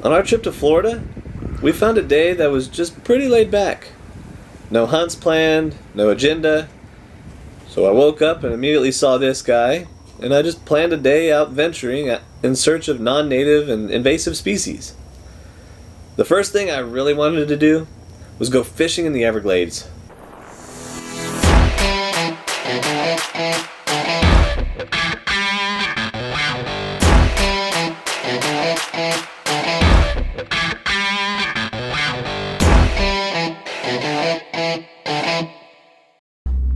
On our trip to Florida, we found a day that was just pretty laid back. No hunts planned, no agenda. So I woke up and immediately saw this guy, and I just planned a day out venturing in search of non-native and invasive species. The first thing I really wanted to do was go fishing in the Everglades.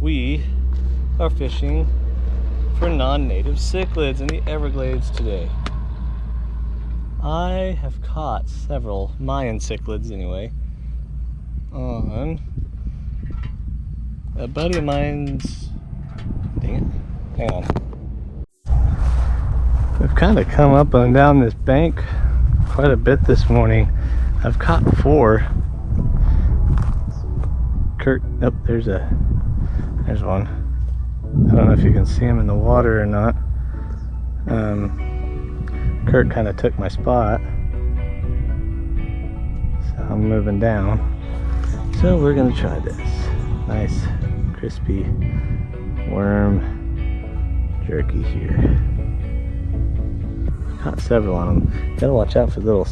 We are fishing for non-native cichlids in the Everglades today. I have caught several Mayan cichlids anyway on a buddy of mine's, dang it, hang on. I've kind of come up and down this bank quite a bit this morning. I've caught 4. Kurt, oh, there's one. I don't know if you can see him in the water or not. Kurt kind of took my spot, so I'm moving down. So we're gonna try this nice crispy worm jerky here. Caught several on them. Gotta watch out for little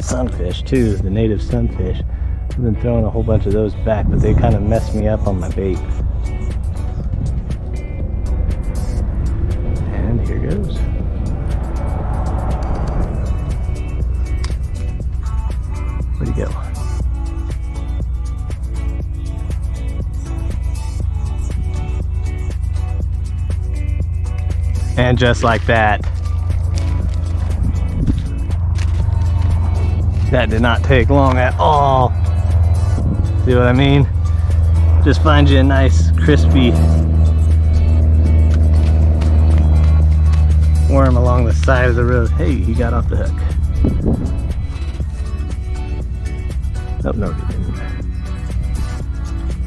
sunfish too, the native sunfish. I've been throwing a whole bunch of those back, but they kind of messed me up on my bait. And here goes. Where'd he go? And just like that, that did not take long at all. See what I mean? Just find you a nice crispy worm along the side of the road. Hey, he got off the hook. Oh, no, he didn't.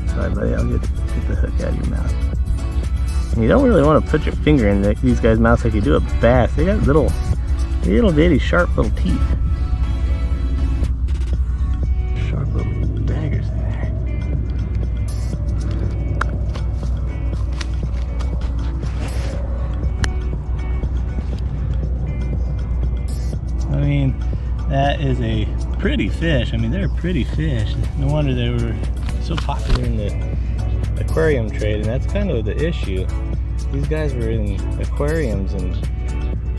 Sorry, buddy, I'll get the hook out of your mouth. And you don't really want to put your finger in these guys' mouths like you do a bass. They got little bitty sharp little teeth. Sharp little daggers in there. I mean, that is a pretty fish. I mean, they're pretty fish. No wonder they were so popular in the aquarium trade, and that's kind of the issue. These guys were in aquariums, and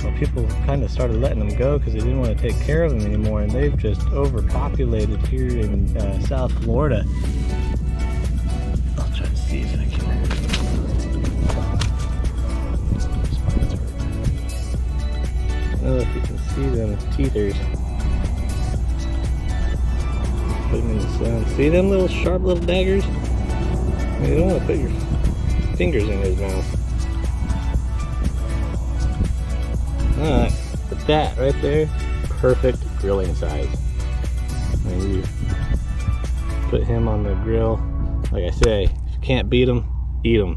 well, people kind of started letting them go because they didn't want to take care of them anymore, and they've just overpopulated here in South Florida. I'll try to see if I can. I don't know if you can see them teethers. Put them in the sun. See them little sharp little daggers? I mean, you don't want to put your fingers in his mouth. Alright, but that right there, perfect grilling size. I mean, you put him on the grill. Like I say, if you can't beat him, eat him.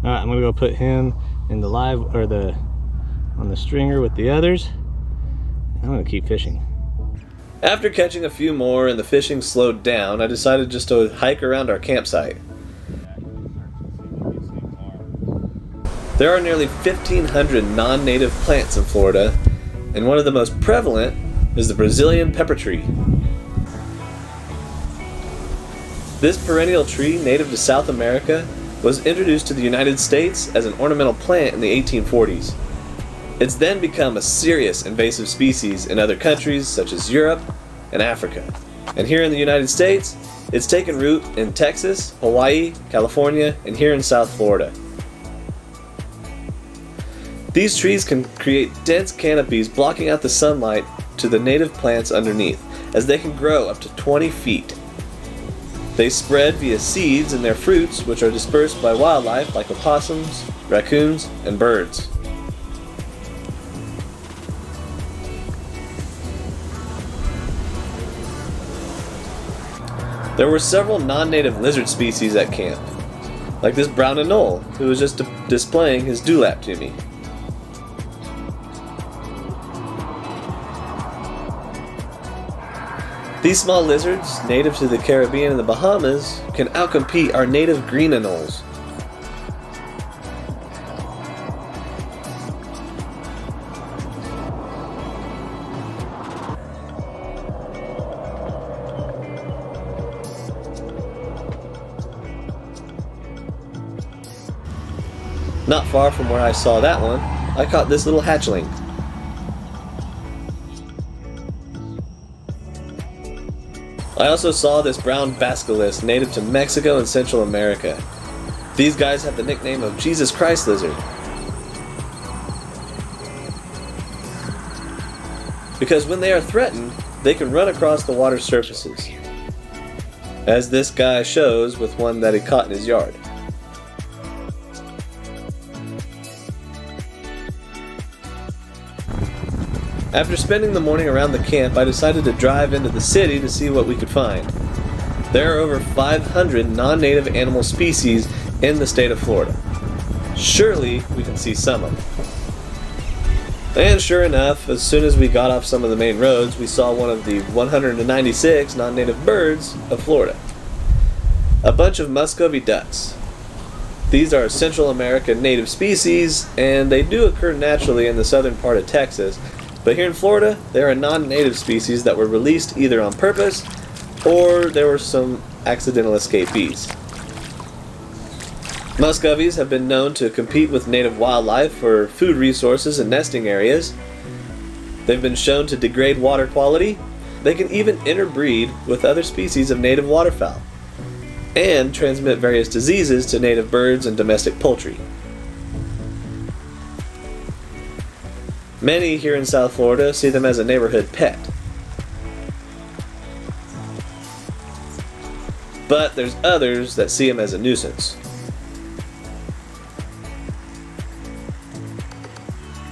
Alright, I'm gonna go put him in the on the stringer with the others. I'm gonna keep fishing. After catching a few more and the fishing slowed down, I decided just to hike around our campsite. There are nearly 1,500 non-native plants in Florida, and one of the most prevalent is the Brazilian pepper tree. This perennial tree, native to South America, was introduced to the United States as an ornamental plant in the 1840s. It's then become a serious invasive species in other countries such as Europe and Africa. And here in the United States, it's taken root in Texas, Hawaii, California, and here in South Florida. These trees can create dense canopies blocking out the sunlight to the native plants underneath, as they can grow up to 20 feet. They spread via seeds in their fruits, which are dispersed by wildlife like opossums, raccoons, and birds. There were several non-native lizard species at camp, like this brown anole, who was just displaying his dewlap to me. These small lizards, native to the Caribbean and the Bahamas, can outcompete our native green anoles. Not far from where I saw that one, I caught this little hatchling. I also saw this brown basilisk native to Mexico and Central America. These guys have the nickname of Jesus Christ lizard, because when they are threatened, they can run across the water surfaces, as this guy shows with one that he caught in his yard. After spending the morning around the camp, I decided to drive into the city to see what we could find. There are over 500 non-native animal species in the state of Florida. Surely we can see some of them. And sure enough, as soon as we got off some of the main roads, we saw one of the 196 non-native birds of Florida. A bunch of Muscovy ducks. These are Central American native species, and they do occur naturally in the southern part of Texas. But here in Florida, there are non-native species that were released either on purpose or there were some accidental escapees. Muscovies have been known to compete with native wildlife for food resources and nesting areas. They've been shown to degrade water quality. They can even interbreed with other species of native waterfowl and transmit various diseases to native birds and domestic poultry. Many here in South Florida see them as a neighborhood pet. But there's others that see them as a nuisance.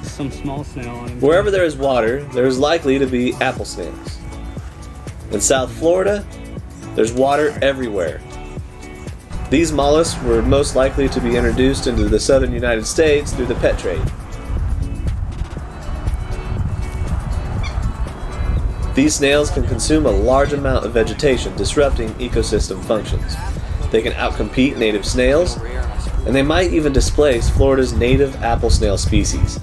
Some small snail on him. Wherever there is water, there is likely to be apple snails. In South Florida, there's water everywhere. These mollusks were most likely to be introduced into the southern United States through the pet trade. These snails can consume a large amount of vegetation, disrupting ecosystem functions. They can outcompete native snails, and they might even displace Florida's native apple snail species.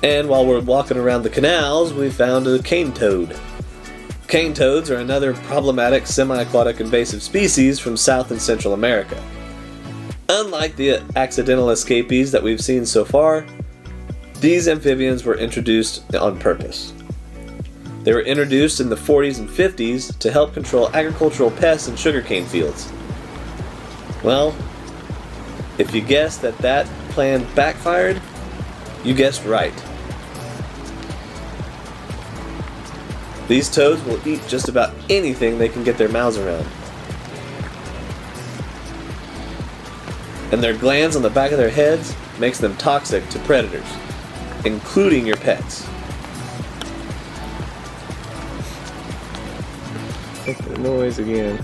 And while we're walking around the canals, we found a cane toad. Cane toads are another problematic semi-aquatic invasive species from South and Central America. Unlike the accidental escapees that we've seen so far, these amphibians were introduced on purpose. They were introduced in the 40s and 50s to help control agricultural pests in sugarcane fields. Well, if you guessed that plan backfired, you guessed right. These toads will eat just about anything they can get their mouths around. And their glands on the back of their heads makes them toxic to predators, including your pets. Make the noise again.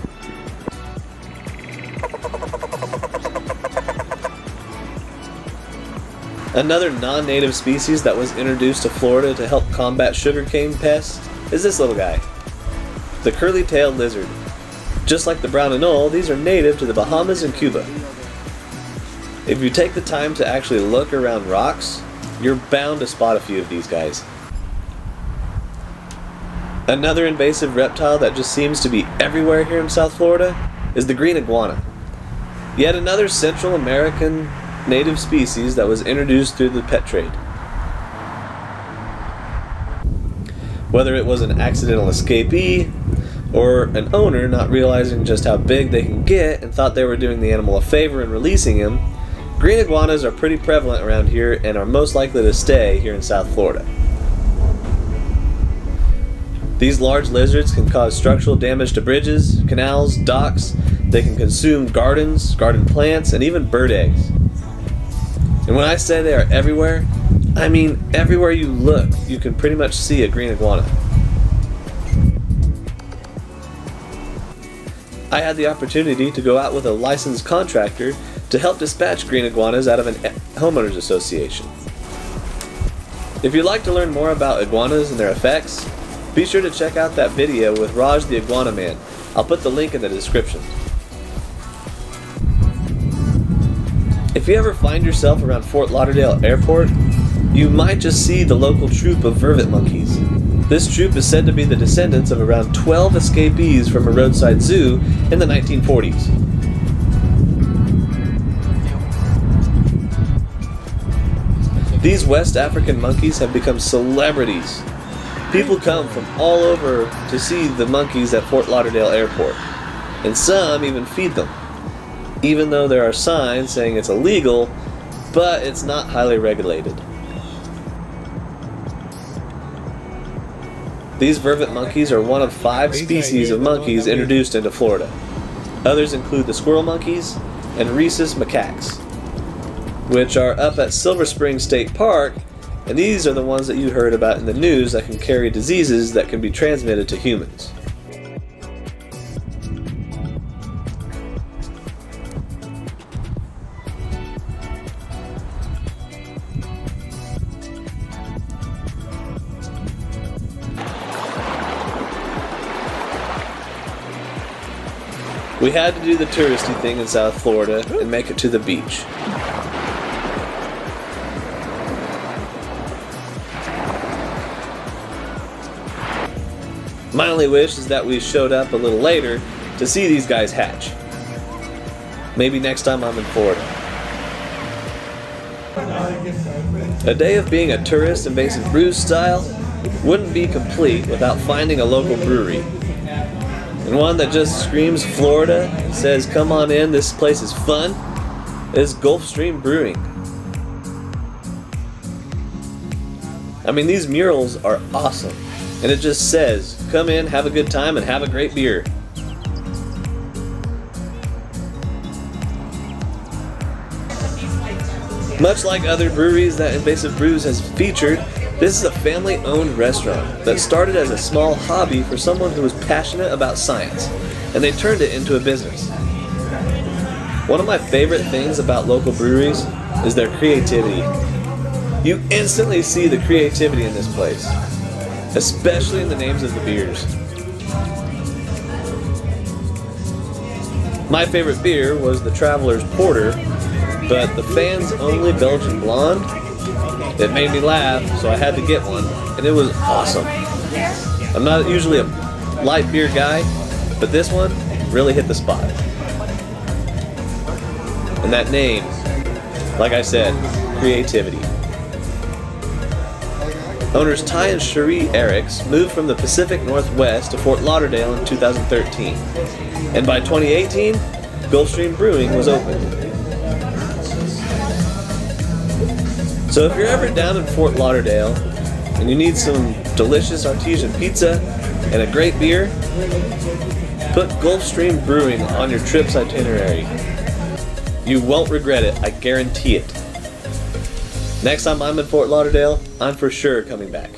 Another non-native species that was introduced to Florida to help combat sugarcane pests is this little guy, the curly-tailed lizard. Just like the brown anole, these are native to the Bahamas and Cuba. If you take the time to actually look around rocks, you're bound to spot a few of these guys. Another invasive reptile that just seems to be everywhere here in South Florida is the green iguana. Yet another Central American native species that was introduced through the pet trade. Whether it was an accidental escapee or an owner not realizing just how big they can get and thought they were doing the animal a favor in releasing him, green iguanas are pretty prevalent around here and are most likely to stay here in South Florida. These large lizards can cause structural damage to bridges, canals, docks. They can consume gardens, garden plants, and even bird eggs. And when I say they are everywhere, I mean everywhere you look, you can pretty much see a green iguana. I had the opportunity to go out with a licensed contractor to help dispatch green iguanas out of an homeowners association. If you'd like to learn more about iguanas and their effects, be sure to check out that video with Raj the Iguana Man. I'll put the link in the description. If you ever find yourself around Fort Lauderdale Airport, you might just see the local troop of vervet monkeys. This troop is said to be the descendants of around 12 escapees from a roadside zoo in the 1940s. These West African monkeys have become celebrities. People come from all over to see the monkeys at Fort Lauderdale Airport, and some even feed them, even though there are signs saying it's illegal, but it's not highly regulated. These vervet monkeys are one of 5 species of monkeys introduced into Florida. Others include the squirrel monkeys and rhesus macaques, which are up at Silver Spring State Park, and these are the ones that you heard about in the news that can carry diseases that can be transmitted to humans. We had to do the touristy thing in South Florida and make it to the beach. My only wish is that we showed up a little later to see these guys hatch. Maybe next time I'm in Florida. A day of being a tourist Invasive Brews style wouldn't be complete without finding a local brewery. And one that just screams Florida and says, "Come on in, this place is fun," is Gulf Stream Brewing. I mean, these murals are awesome. And it just says, "Come in, have a good time, and have a great beer." Much like other breweries that Invasive Brews has featured, this is a family-owned restaurant that started as a small hobby for someone who was passionate about science, and they turned it into a business. One of my favorite things about local breweries is their creativity. You instantly see the creativity in this place, especially in the names of the beers. My favorite beer was the Traveler's Porter, but the Fans Only Belgian Blonde, it made me laugh, so I had to get one, and it was awesome. I'm not usually a light beer guy, but this one really hit the spot. And that name, like I said, creativity. Owners Ty and Cherie Eriks moved from the Pacific Northwest to Fort Lauderdale in 2013, and by 2018, Gulf Stream Brewing was opened. So if you're ever down in Fort Lauderdale and you need some delicious artesian pizza and a great beer, put Gulf Stream Brewing on your trip's itinerary. You won't regret it, I guarantee it. Next time I'm in Fort Lauderdale, I'm for sure coming back.